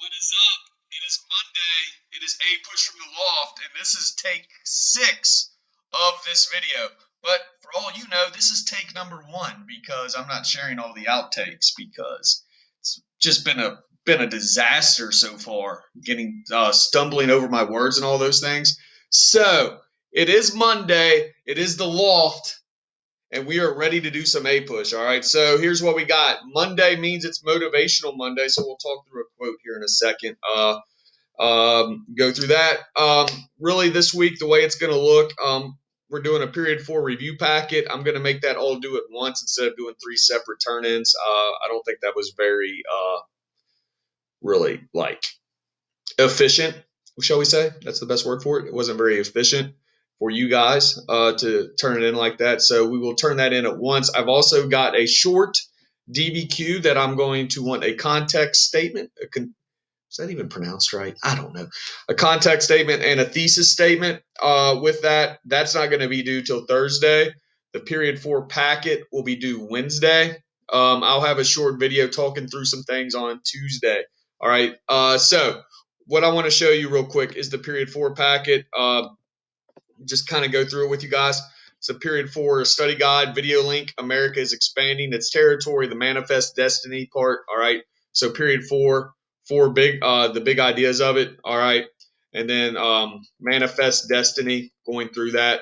What is up? It is Monday. It is A Push from the Loft, and this is take 6 of this video. But for all you know, this is take number 1 because I'm not sharing all the outtakes because it's just been a disaster so far, getting stumbling over my words and all those things. So it is Monday. It is the Loft. And we are ready to do some A push. All right. So here's what we got. Monday means it's motivational Monday. So we'll talk through a quote here in a second. Go through that. Really, this week, the way it's going to look, we're doing a period 4 review packet. I'm going to make that all do at once instead of doing 3 separate turn ins. I don't think that was very, really efficient, shall we say? That's the best word for it. It wasn't very efficient for you guys to turn it in like that. So we will turn that in at once. I've also got a short DBQ that I'm going to want a context statement. Is that even pronounced right? I don't know. A context statement and a thesis statement. With that, that's not going to be due till Thursday. The period 4 packet will be due Wednesday. I'll have a short video talking through some things on Tuesday. All right. So what I want to show you real quick is the period 4 packet. Just kind of go through it with you guys. It's a period 4 study guide, video link. America is expanding its territory, the manifest destiny part. All right. So period 4, the big ideas of it. All right. And then manifest destiny, going through that.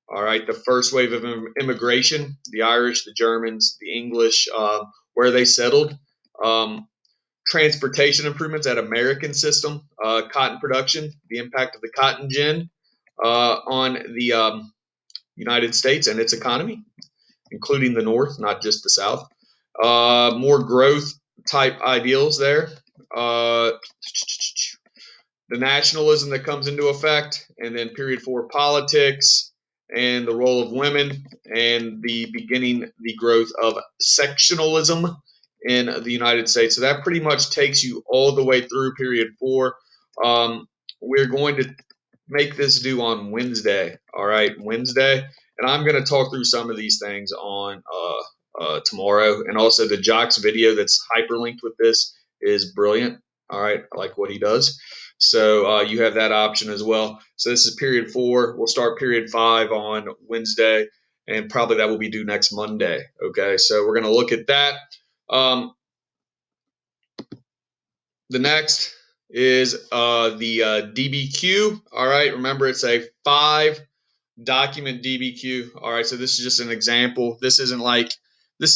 All right. The first wave of immigration, the Irish, the Germans, the English, where they settled. Transportation improvements, that American system, cotton production, the impact of the cotton gin on the United States and its economy, including the North, not just the South. More growth type ideals there. The nationalism that comes into effect, and then period 4 politics and the role of women, and the growth of sectionalism in the United States. So that pretty much takes you all the way through period 4. We're going to make this due on Wednesday. All right, Wednesday. And I'm going to talk through some of these things on tomorrow. And also the Jocks video that's hyperlinked with this is brilliant. All right, I like what he does. So you have that option as well. So this is period 4. We'll start period 5 on Wednesday, and probably that will be due next Monday. Okay, so we're going to look at that. The next is the DBQ. All right, remember it's a 5 document DBQ. All right, so this is just an example. This is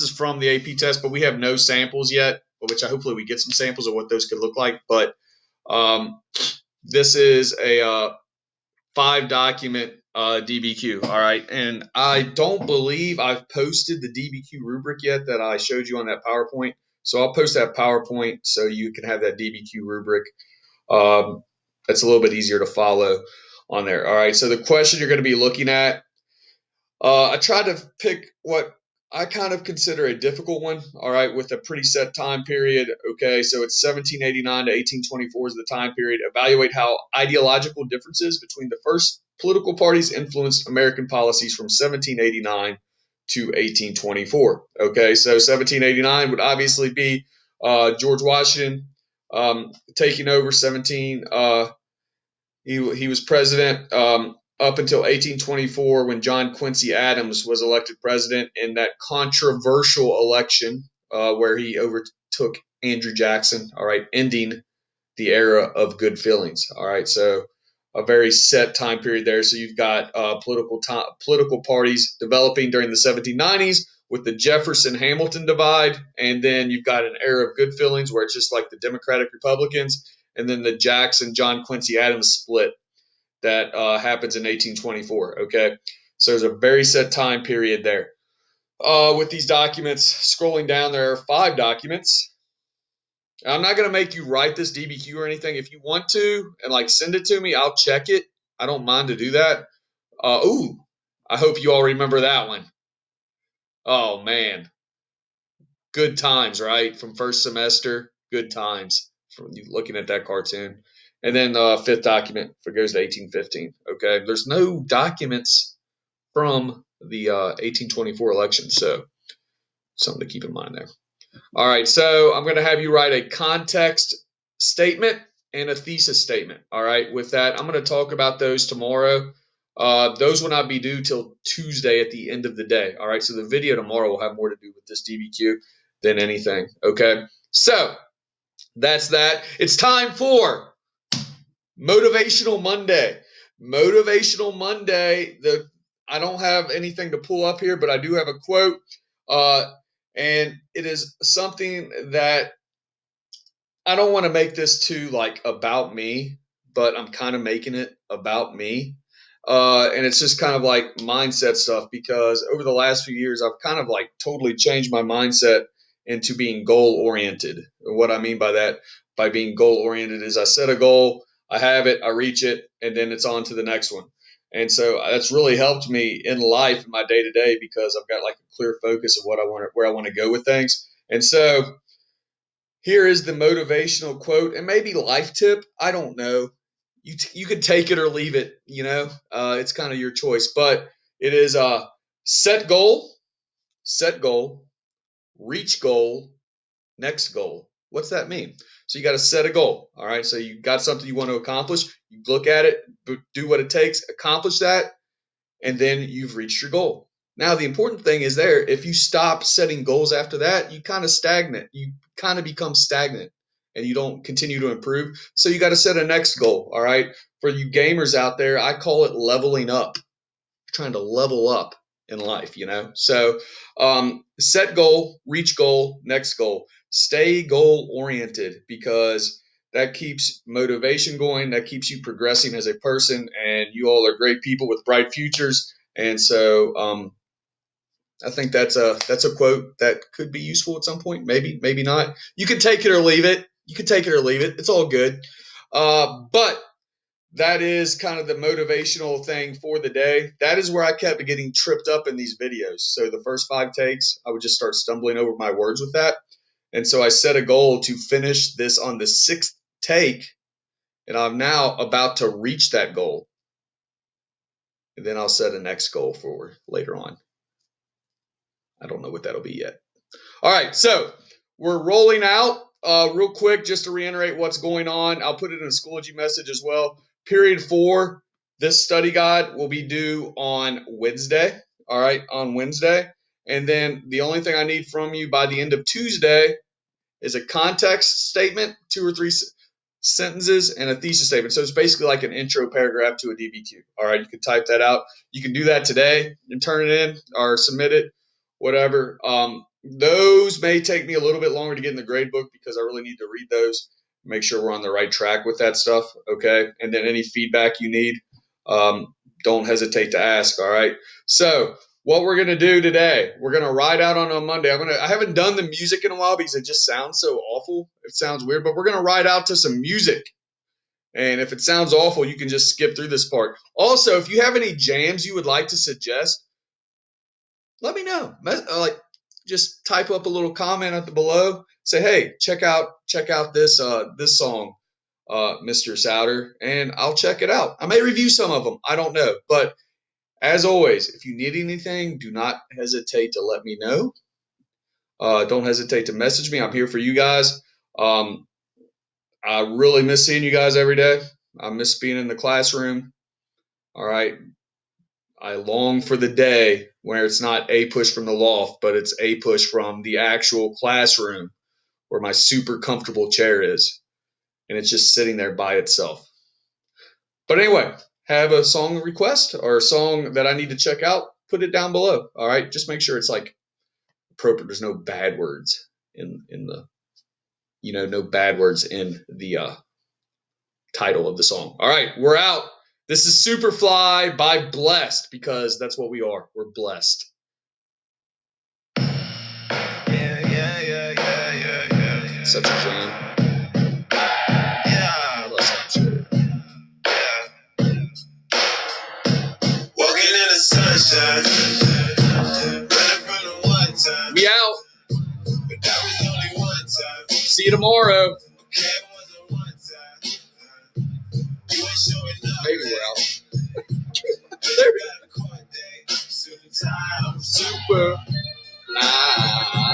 from the AP test, but we have no samples yet, which hopefully we get some samples of what those could look like. But this is a 5 document DBQ. All right, and I don't believe I've posted the DBQ rubric yet that I showed you on that PowerPoint. So I'll post that PowerPoint so you can have that DBQ rubric. That's a little bit easier to follow on there. All right, so the question you're going to be looking at, I tried to pick what I kind of consider a difficult one, all right, with a pretty set time period. Okay, so it's 1789 to 1824 is the time period. Evaluate how ideological differences between the first political parties influenced American policies from 1789 to 1824. Okay, so 1789 would obviously be George Washington taking over. He was president up until 1824 when John Quincy Adams was elected president in that controversial election where he overtook Andrew Jackson, all right, ending the era of good feelings. All right, so a very set time period there. So you've got political parties developing during the 1790s with the Jefferson-Hamilton divide, and then you've got an era of good feelings where it's just like the Democratic Republicans, and then the Jackson-John Quincy Adams split that happens in 1824. Okay, so there's a very set time period there. With these documents, scrolling down, there are 5 documents. I'm not going to make you write this DBQ or anything. If you want to and send it to me, I'll check it. I don't mind to do that. I hope you all remember that one. Oh man, good times, right? From first semester, good times from looking at that cartoon. And then 5th document goes to 1815. Okay, there's no documents from the 1824 election, so something to keep in mind there. All right, so I'm going to have you write a context statement and a thesis statement. All right, with that, I'm going to talk about those tomorrow. Those will not be due till Tuesday at the end of the day. All right, so the video tomorrow will have more to do with this DBQ than anything. Okay, so that's that. It's time for Motivational Monday. Motivational Monday. I don't have anything to pull up here, but I do have a quote, and it is something that I don't want to make this too like about me, but I'm kind of making it about me. And it's just kind of like mindset stuff because over the last few years, I've kind of like totally changed my mindset into being goal oriented. And what I mean by that, by being goal oriented, is I set a goal, I have it, I reach it, and then it's on to the next one. And so that's really helped me in life, in my day to day, because I've got like a clear focus of what I want, where I want to go with things. And so here is the motivational quote and maybe life tip. I don't know. You can take it or leave it. It's kind of your choice. But it is set goal, reach goal, next goal. What's that mean? So you got to set a goal. All right. So you got something you want to accomplish. You look at it, do what it takes, accomplish that, and then you've reached your goal. Now, the important thing is there, if you stop setting goals after that, you kind of stagnant. You kind of become stagnant and you don't continue to improve. So you got to set a next goal. All right. For you gamers out there, I call it leveling up. You're trying to level up in life. So set goal, reach goal, next goal. Stay goal oriented because that keeps motivation going. That keeps you progressing as a person. And you all are great people with bright futures. And so I think that's a quote that could be useful at some point. Maybe, maybe not. You can take it or leave it. You can take it or leave it. It's all good. But that is kind of the motivational thing for the day. That is where I kept getting tripped up in these videos. So the first 5 takes, I would just start stumbling over my words with that. And so I set a goal to finish this on the 6th take, and I'm now about to reach that goal. And then I'll set a next goal for later on. I don't know what that'll be yet. All right, so we're rolling out. Real quick, just to reiterate what's going on, I'll put it in a Schoology message as well. Period 4, this study guide will be due on Wednesday. All right, on Wednesday. And then the only thing I need from you by the end of Tuesday is a context statement, 2 or 3 sentences, and a thesis statement. So it's basically like an intro paragraph to a DBQ. All right, you can type that out. You can do that today and turn it in or submit it, whatever. Those may take me a little bit longer to get in the grade book because I really need to read those, make sure we're on the right track with that stuff. Okay, and then any feedback you need, don't hesitate to ask. All right. So what we're gonna do today, we're gonna ride out on a Monday. I haven't done the music in a while because it just sounds so awful. It sounds weird, but we're gonna ride out to some music. And if it sounds awful, you can just skip through this part. Also, if you have any jams you would like to suggest, let me know. Just type up a little comment at the below. Say, hey, check out this this song, Mr. Souter, and I'll check it out. I may review some of them. I don't know, but as always, if you need anything, do not hesitate to let me know. Don't hesitate to message me. I'm here for you guys. I really miss seeing you guys every day. I miss being in the classroom. All right. I long for the day where it's not a push from the loft, but it's a push from the actual classroom where my super comfortable chair is. And it's just sitting there by itself. But anyway, have a song request or a song that I need to check out, put it down below. All right. Just make sure it's like appropriate. There's no bad words in the, no bad words in the title of the song. All right. We're out. This is Superfly by Blessed because that's what we are. We're blessed. Such a jam. Yeah. Walking in the sunshine. Running from the one time. We out. But that was only one time. See you tomorrow. Maybe we're out. Super. Nah.